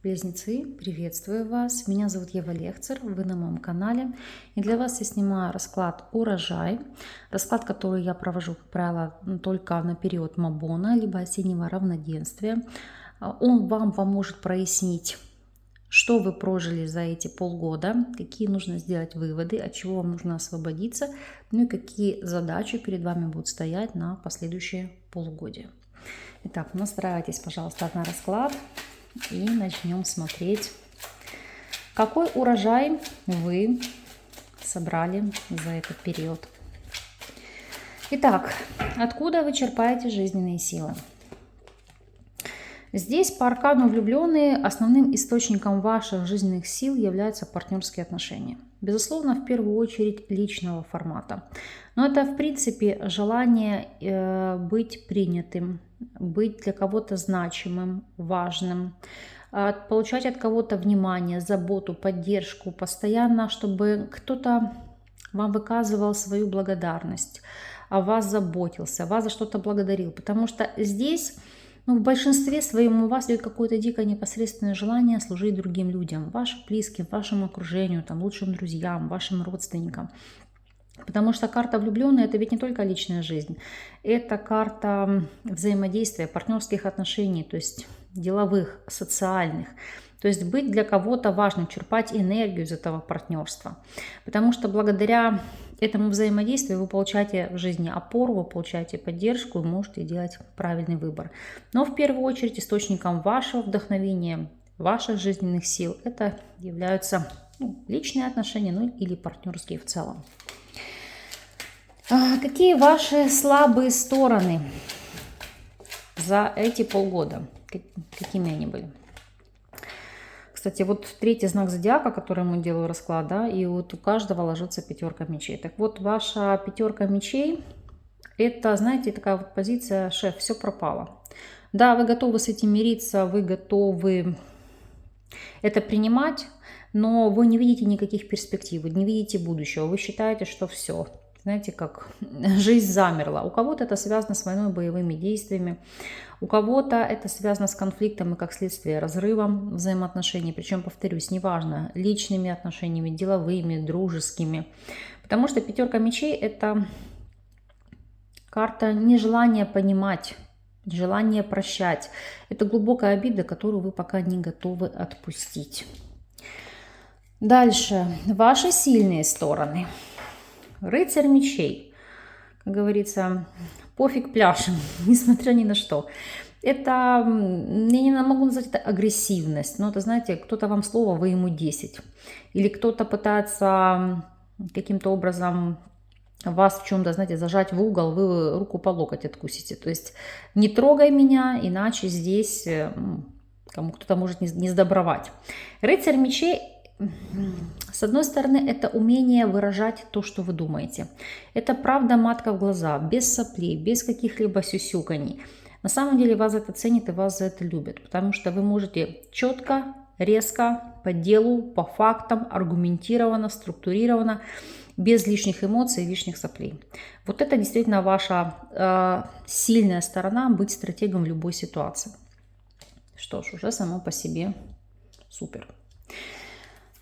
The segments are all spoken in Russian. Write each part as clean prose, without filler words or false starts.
Близнецы, приветствую вас. Меня зовут Ева Лехцер, вы на моем канале. И для вас я снимаю расклад урожай. Расклад, который я провожу, как правило, только на период Мабона, либо осеннего равноденствия. Он вам поможет прояснить, что вы прожили за эти полгода, какие нужно сделать выводы, от чего вам нужно освободиться, ну и какие задачи перед вами будут стоять на последующее полугодие. Итак, настраивайтесь, пожалуйста, на расклад. И начнем смотреть, какой урожай вы собрали за этот период. Итак, откуда вы черпаете жизненные силы? Здесь по аркану влюбленные основным источником ваших жизненных сил являются партнерские отношения. Безусловно, в первую очередь личного формата. Но это, в принципе, желание быть принятым, быть для кого-то значимым, важным, получать от кого-то внимание, заботу, поддержку, постоянно, чтобы кто-то вам выказывал свою благодарность, о вас заботился, вас за что-то благодарил. Потому что здесь, в большинстве своем у вас есть какое-то дикое непосредственное желание служить другим людям, вашим близким, вашему окружению, лучшим друзьям, вашим родственникам. Потому что карта влюбленная — это ведь не только личная жизнь, это карта взаимодействия, партнерских отношений, то есть деловых, социальных. То есть быть для кого-то важным, черпать энергию из этого партнерства. Потому что благодаря этому взаимодействию вы получаете в жизни опору, вы получаете поддержку и можете делать правильный выбор. Но в первую очередь источником вашего вдохновения, ваших жизненных сил это являются личные отношения, или партнерские в целом. Какие ваши слабые стороны за эти полгода? Какими они были? Кстати, вот третий знак зодиака, которому делаю расклад, да, и вот у каждого ложится пятерка мечей. Так вот, ваша пятерка мечей — это, знаете, такая вот позиция: шеф, все пропало. Да, вы готовы с этим мириться, вы готовы это принимать, но вы не видите никаких перспектив, вы не видите будущего, вы считаете, что все. Знаете, как жизнь замерла. У кого-то это связано с войной, боевыми действиями, у кого-то это связано с конфликтом и, как следствие, разрывом взаимоотношений. Причем, повторюсь, неважно, личными отношениями, деловыми, дружескими. Потому что пятерка мечей — это карта нежелания понимать, желание прощать. Это глубокая обида, которую вы пока не готовы отпустить. Дальше. Ваши сильные стороны. Рыцарь мечей. Как говорится, пофиг пляшем, несмотря ни на что. Это, я не могу назвать это агрессивность, но это, знаете, кто-то вам слово, вы ему 10. Или кто-то пытается каким-то образом вас в чем-то, знаете, зажать в угол, вы руку по локоть откусите. То есть не трогай меня, иначе здесь кому кто-то может не сдобровать. Рыцарь мечей, с одной стороны, это умение выражать то, что вы думаете. Это правда матка в глаза, без соплей, без каких-либо сюсюканий. На самом деле вас за это ценят и вас за это любят, потому что вы можете четко, резко, по делу, по фактам, аргументированно, структурированно, без лишних эмоций и лишних соплей. Вот это действительно ваша сильная сторона — быть стратегом в любой ситуации. Что ж, уже само по себе супер.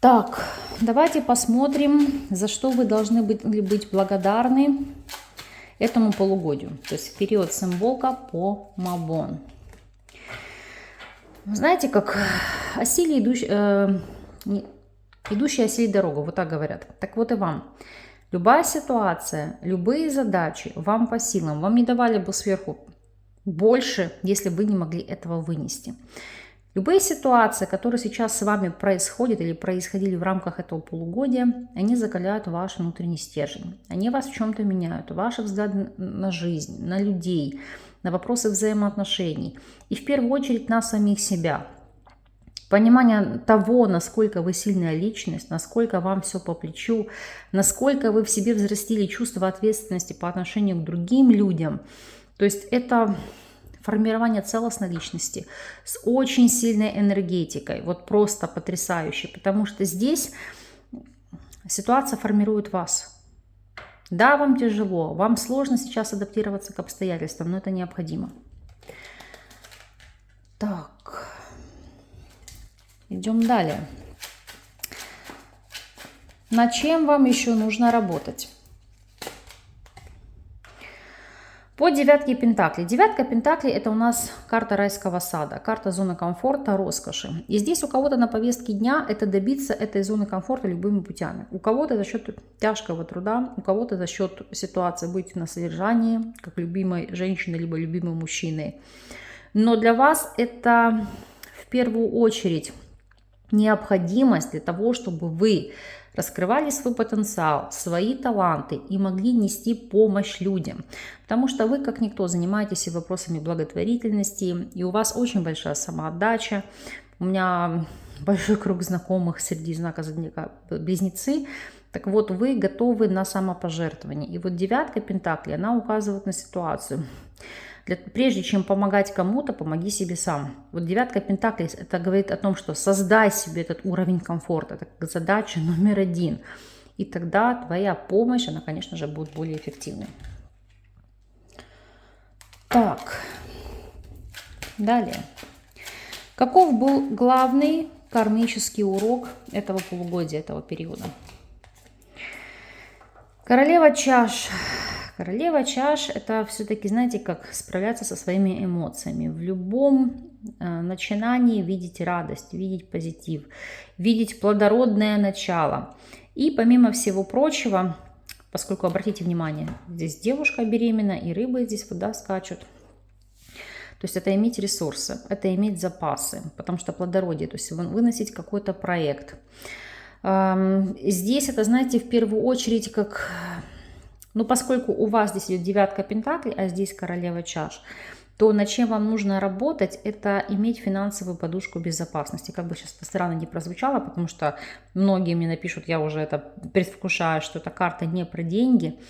Так, давайте посмотрим, за что вы должны быть благодарны этому полугодию. То есть в период Символка по Мабон. Знаете, как осилие идущий осилит дорогу, вот так говорят. Так вот и вам. Любая ситуация, любые задачи вам по силам. Вам не давали бы сверху больше, если вы не могли этого вынести. Любые ситуации, которые сейчас с вами происходят или происходили в рамках этого полугодия, они закаляют ваш внутренний стержень. Они вас в чем-то меняют. Ваши взгляды на жизнь, на людей, на вопросы взаимоотношений. И в первую очередь на самих себя. Понимание того, насколько вы сильная личность, насколько вам все по плечу, насколько вы в себе взрастили чувство ответственности по отношению к другим людям. То есть это формирование целостной личности с очень сильной энергетикой, вот просто потрясающе, потому что здесь ситуация формирует вас. Да, вам тяжело, вам сложно сейчас адаптироваться к обстоятельствам, но это необходимо. Так, Идем далее. Над чем вам еще нужно работать? По девятке Пентаклей. Девятка Пентаклей — это у нас карта райского сада, карта зоны комфорта, роскоши. И здесь у кого-то на повестке дня это добиться этой зоны комфорта любыми путями. У кого-то за счет тяжкого труда, у кого-то за счет ситуации быть на содержании, как любимой женщиной, либо любимым мужчиной. Но для вас это в первую очередь необходимость для того, чтобы вы раскрывали свой потенциал, свои таланты и могли нести помощь людям. Потому что вы, как никто, занимаетесь и вопросами благотворительности, и у вас очень большая самоотдача. У меня большой круг знакомых среди знака зодиака Близнецы. Так вот, вы готовы на самопожертвование. И вот девятка Пентаклей, она указывает на ситуацию. Прежде чем помогать кому-то, помоги себе сам. Вот девятка Пентаклей, это говорит о том, что создай себе этот уровень комфорта. Это задача номер один. И тогда твоя помощь, она, конечно же, будет более эффективной. Так, далее. Каков был главный кармический урок этого полугодия, этого периода? Королева чаш. Королева чаш — это все-таки, знаете, как справляться со своими эмоциями. В любом начинании видеть радость, видеть позитив, видеть плодородное начало. И помимо всего прочего, поскольку, обратите внимание, здесь девушка беременна, и рыбы здесь вода скачут. То есть это иметь ресурсы, это иметь запасы, потому что плодородие, то есть выносить какой-то проект. Здесь это, знаете, в первую очередь как... Но поскольку у вас здесь идет девятка Пентаклей, а здесь королева чаш, то над чем вам нужно работать, это иметь финансовую подушку безопасности. Как бы сейчас странно не прозвучало, потому что многие мне напишут, я уже это предвкушаю, что эта карта не про деньги.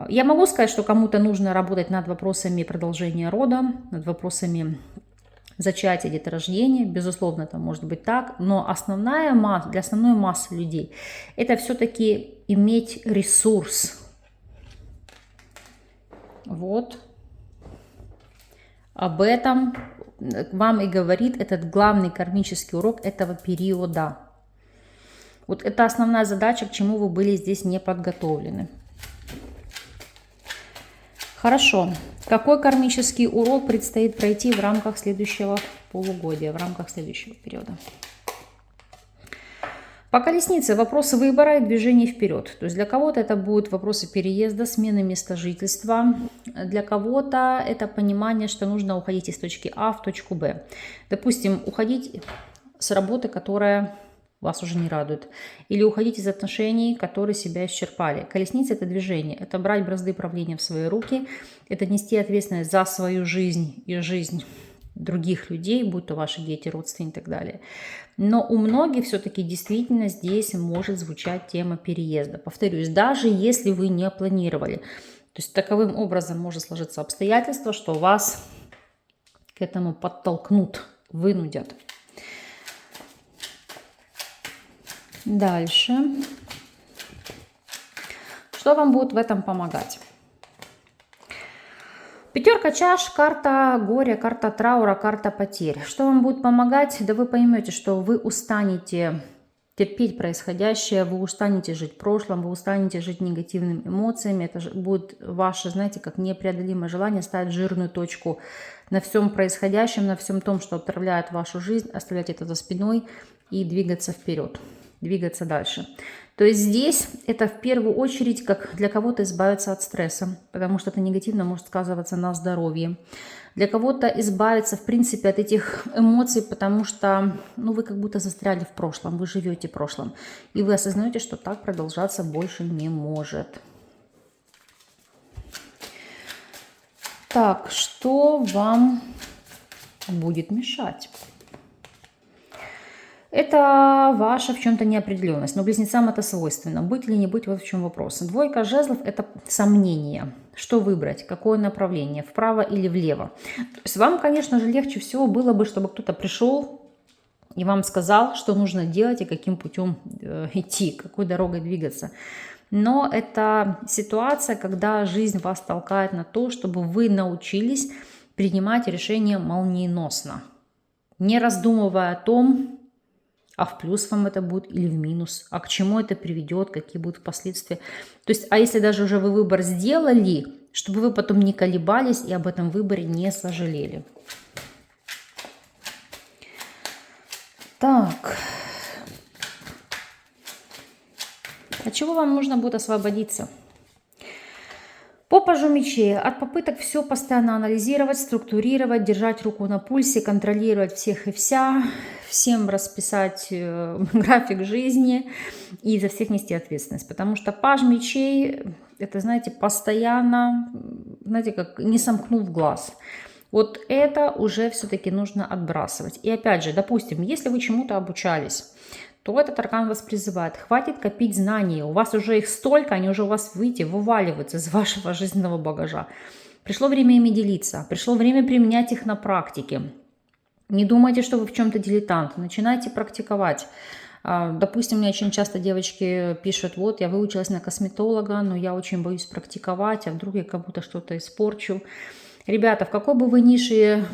Я могу сказать, что кому-то нужно работать над вопросами продолжения рода, над вопросами зачатия, деторождения. Безусловно, это может быть так, но для основной массы людей это все-таки иметь ресурс. Вот об этом вам и говорит этот главный кармический урок этого периода. Вот это основная задача, к чему вы были здесь не подготовлены. Хорошо. Какой кармический урок предстоит пройти в рамках следующего полугодия, в рамках следующего периода? По колеснице вопросы выбора и движения вперед. То есть для кого-то это будут вопросы переезда, смены места жительства. Для кого-то это понимание, что нужно уходить из точки А в точку Б. Допустим, уходить с работы, которая вас уже не радует. Или уходить из отношений, которые себя исчерпали. Колесница — это движение. Это брать бразды правления в свои руки. Это нести ответственность за свою жизнь и жизнь других людей, будь то ваши дети, родственники и так далее. Но у многих все-таки действительно здесь может звучать тема переезда. Повторюсь, даже если вы не планировали. То есть таковым образом может сложиться обстоятельство, что вас к этому подтолкнут, вынудят. Дальше. Что вам будет в этом помогать? Пятерка чаш, карта горя, карта траура, карта потерь. Что вам будет помогать? Да вы поймете, что вы устанете терпеть происходящее, вы устанете жить в прошлом, вы устанете жить негативными эмоциями. Это будет ваше, знаете, как непреодолимое желание ставить жирную точку на всем происходящем, на всем том, что отравляет вашу жизнь, оставлять это за спиной и двигаться вперед, двигаться дальше. То есть здесь это в первую очередь как для кого-то избавиться от стресса, потому что это негативно может сказываться на здоровье. Для кого-то избавиться, в принципе, от этих эмоций, потому что вы как будто застряли в прошлом, вы живете прошлым. И вы осознаете, что так продолжаться больше не может. Так, что вам будет мешать? Это ваша в чем-то неопределенность, но близнецам это свойственно. Быть или не быть, вот в чем вопрос. Двойка жезлов — это сомнение. Что выбрать, какое направление, вправо или влево. То есть вам, конечно же, легче всего было бы, чтобы кто-то пришел и вам сказал, что нужно делать и каким путем идти, какой дорогой двигаться. Но это ситуация, когда жизнь вас толкает на то, чтобы вы научились принимать решения молниеносно, не раздумывая о том, А в плюс вам это будет или в минус? А к чему это приведет? Какие будут последствия? То есть, а если даже уже вы выбор сделали, чтобы вы потом не колебались и об этом выборе не сожалели. Так. От чего вам нужно будет освободиться? По пажу мечей. От попыток все постоянно анализировать, структурировать, держать руку на пульсе, контролировать всех и вся, всем расписать график жизни и за всех нести ответственность. Потому что паж мечей, это, знаете, постоянно, знаете, как не сомкнув глаз. Вот это уже все-таки нужно отбрасывать. И опять же, допустим, если вы чему-то обучались, то этот аркан вас призывает. Хватит копить знания. У вас уже их столько, они уже у вас вываливаются из вашего жизненного багажа. Пришло время ими делиться. Пришло время применять их на практике. Не думайте, что вы в чем-то дилетант. Начинайте практиковать. Допустим, мне очень часто девочки пишут, вот я выучилась на косметолога, но я очень боюсь практиковать, а вдруг я как будто что-то испорчу. Ребята, в какой бы вы нише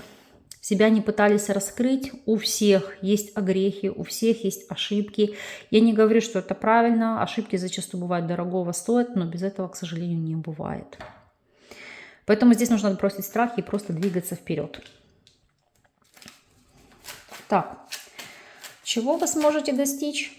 себя не пытались раскрыть, у всех есть огрехи, у всех есть ошибки. Я не говорю, что это правильно, ошибки зачастую бывают дорогого стоят, но без этого, к сожалению, не бывает. Поэтому здесь нужно отбросить страх и просто двигаться вперед. Так, чего вы сможете достичь?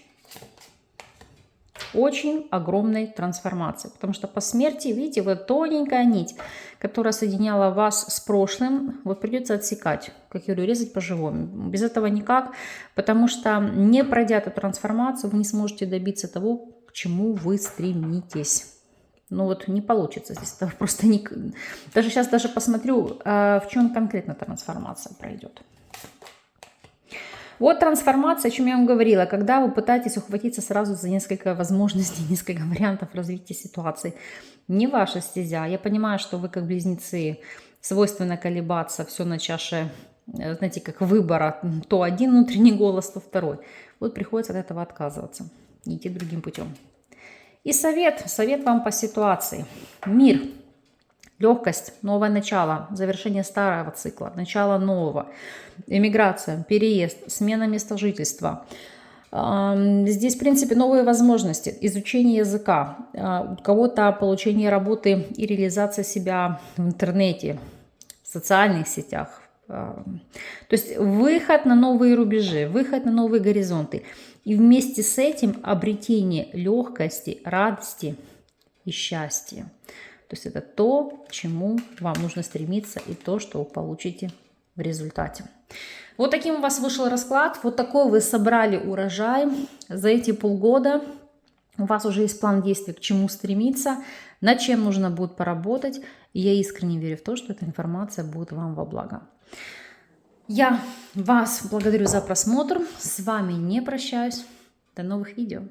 Очень огромной трансформации. Потому что по смерти, видите, вот тоненькая нить, которая соединяла вас с прошлым, вот придется отсекать, как я говорю, резать по-живому. Без этого никак, потому что не пройдя эту трансформацию, вы не сможете добиться того, к чему вы стремитесь. Ну вот не получится здесь, это просто не... Даже сейчас даже посмотрю, в чем конкретно трансформация пройдет. Вот трансформация, о чем я вам говорила, когда вы пытаетесь ухватиться сразу за несколько возможностей, несколько вариантов развития ситуации. Не ваша стезя. Я понимаю, что вы как близнецы свойственно колебаться, все на чаше, знаете, как выбора. То один внутренний голос, то второй. Вот приходится от этого отказываться, идти другим путем. И совет вам по ситуации. Мир. Легкость, новое начало, завершение старого цикла, начало нового, эмиграция, переезд, смена места жительства. Здесь, в принципе, новые возможности, изучение языка, у кого-то получение работы и реализация себя в интернете, в социальных сетях. То есть выход на новые рубежи, выход на новые горизонты. И вместе с этим обретение легкости, радости и счастья. То есть это то, к чему вам нужно стремиться, и то, что вы получите в результате. Вот таким у вас вышел расклад. Вот такой вы собрали урожай. За эти полгода у вас уже есть план действий, к чему стремиться, над чем нужно будет поработать. И я искренне верю в то, что эта информация будет вам во благо. Я вас благодарю за просмотр. С вами не прощаюсь. До новых видео.